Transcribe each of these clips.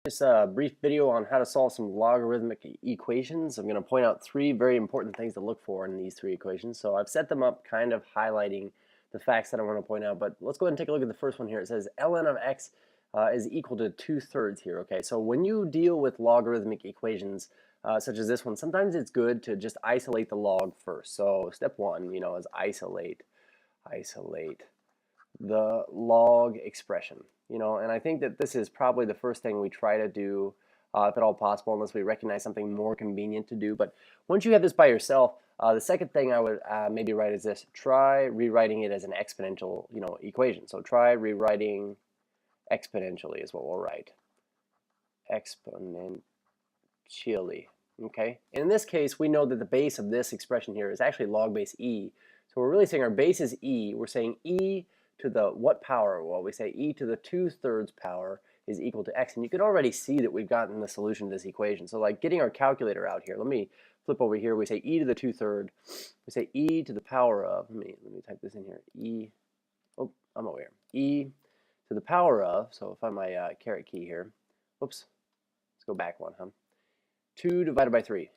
Just a brief video on how to solve some logarithmic equations. I'm going to point out three very important things to look for in these three equations. So I've set them up kind of highlighting the facts that I want to point out, but let's go ahead and take a look at the first one here. It says ln of x is equal to 2/3 here. Okay, so when you deal with logarithmic equations such as this one, sometimes it's good to just isolate the log first. So step one, is isolate the log expression. And I think that this is probably the first thing we try to do, if at all possible, unless we recognize something more convenient to do. But once you have this by yourself, the second thing I would maybe write is this: try rewriting it as an exponential, equation. So try rewriting exponentially is what we'll write. Exponentially. Okay. And in this case, we know that the base of this expression here is actually log base e. So we're really saying our base is e. We're saying e to the what power? Well, we say e to the 2/3 power is equal to x. And you can already see that we've gotten the solution to this equation. So like getting our calculator out here, let me flip over here. We say e to the 2/3. We say e to the power of, let me type this in here, I'm over here. E to the power of, so I'll find my caret key here. Oops, let's go back one, 2 divided by 3.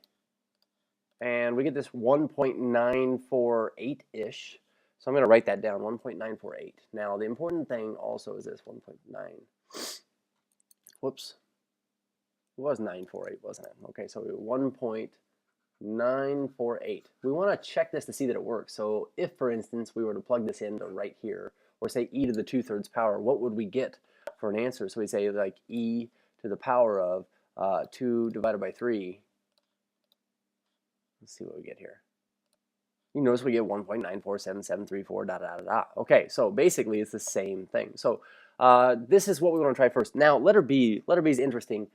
And we get this 1.948-ish. So I'm going to write that down, 1.948. Now, the important thing also is this 1.9. Whoops. It was 948, wasn't it? Okay, so 1.948. We want to check this to see that it works. So if, for instance, we were to plug this into right here, or say e to the 2/3 power, what would we get for an answer? So we say like e to the power of 2 divided by 3. Let's see what we get here. You notice we get 1.947734 dot dot dot. Okay, so basically it's the same thing. So this is what we want to try first. Now letter B is interesting.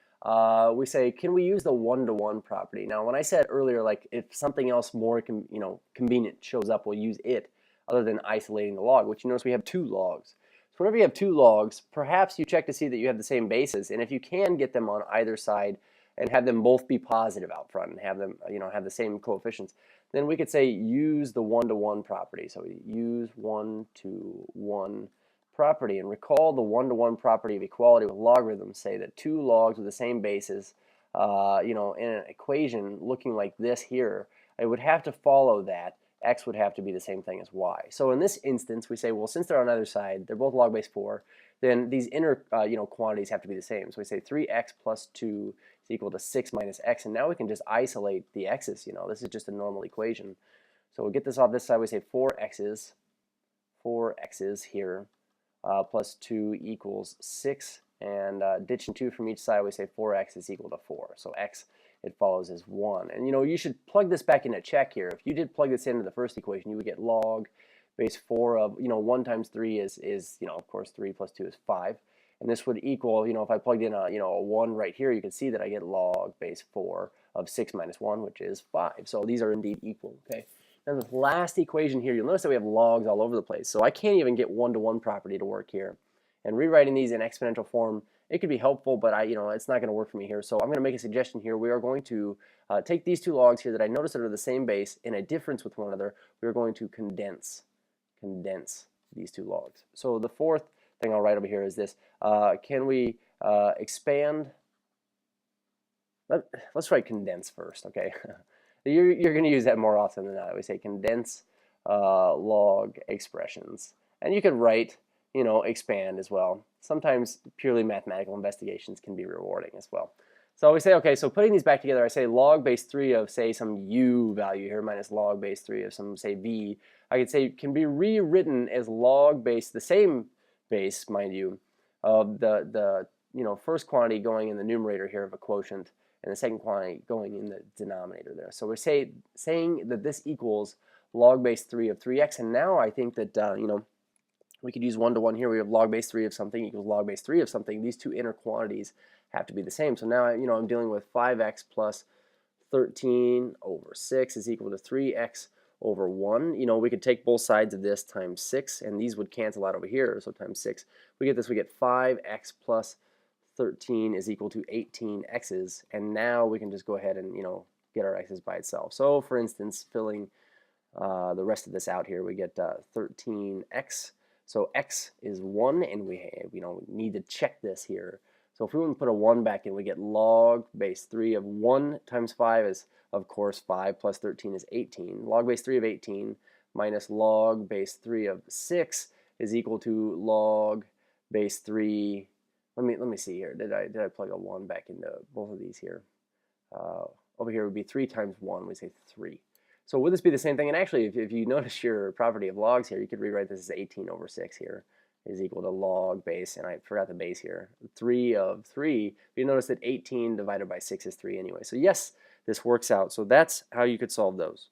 We say, can we use the one-to-one property? Now when I said earlier, like if something else more convenient shows up, we'll use it other than isolating the log, which you notice we have two logs. So whenever you have two logs, perhaps you check to see that you have the same bases, and if you can get them on either side and have them both be positive out front and have them have the same coefficients, then we could say use the one-to-one property. So we use one-to-one property, and recall the one-to-one property of equality with logarithms say that two logs with the same bases, in an equation looking like this here, it would have to follow that x would have to be the same thing as y. So in this instance, we say, well, since they're on either side, they're both log base 4, then these inner quantities have to be the same. So we say 3x plus 2 is equal to 6 minus x, and now we can just isolate the x's. This is just a normal equation. So we'll get this off this side. We say 4x's here plus 2 equals 6, and ditching 2 from each side, we say 4x is equal to 4. So x, it follows as 1. And you should plug this back into check here. If you did plug this into the first equation, you would get log base 4 of, 1 times 3 is of course 3 plus 2 is 5. And this would equal, if I plugged in a 1 right here, you can see that I get log base 4 of 6 minus 1, which is 5. So these are indeed equal, okay? Now this last equation here, you'll notice that we have logs all over the place. So I can't even get one-to-one property to work here. And rewriting these in exponential form, it could be helpful, but it's not going to work for me here. So I'm going to make a suggestion here. We are going to take these two logs here that I notice that are the same base in a difference with one another. We are going to condense these two logs. So the fourth thing I'll write over here is this. Can we expand? Let's write condense first, okay? You're going to use that more often than not. We say condense log expressions. And you could write expand as well. Sometimes purely mathematical investigations can be rewarding as well. So we say, okay, so putting these back together, I say log base 3 of, say, some u value here minus log base 3 of some, say, v. I could say can be rewritten as log base, the same base, mind you, of the first quantity going in the numerator here of a quotient and the second quantity going in the denominator there. So we're saying that this equals log base 3 of 3x, and now I think that, we could use one-to-one here. We have log base 3 of something equals log base 3 of something. These two inner quantities have to be the same. So now, I'm dealing with 5x plus 13 over 6 is equal to 3x over 1. We could take both sides of this times 6, and these would cancel out over here. So times 6. We get this. We get 5x plus 13 is equal to 18x's. And now we can just go ahead and, get our x's by itself. So, for instance, filling the rest of this out here, we get 13x. So x is 1, and we need to check this here. So if we want to put a 1 back in, we get log base 3 of 1 times 5 is, of course, 5 plus 13 is 18. Log base 3 of 18 minus log base 3 of 6 is equal to log base 3. Let me see here. Did I plug a 1 back into both of these here? Over here would be 3 times 1. We say 3. So would this be the same thing? And actually, if you notice your property of logs here, you could rewrite this as 18 over 6 here is equal to log base, and I forgot the base here, 3 of 3. But you notice that 18 divided by 6 is 3 anyway. So yes, this works out. So that's how you could solve those.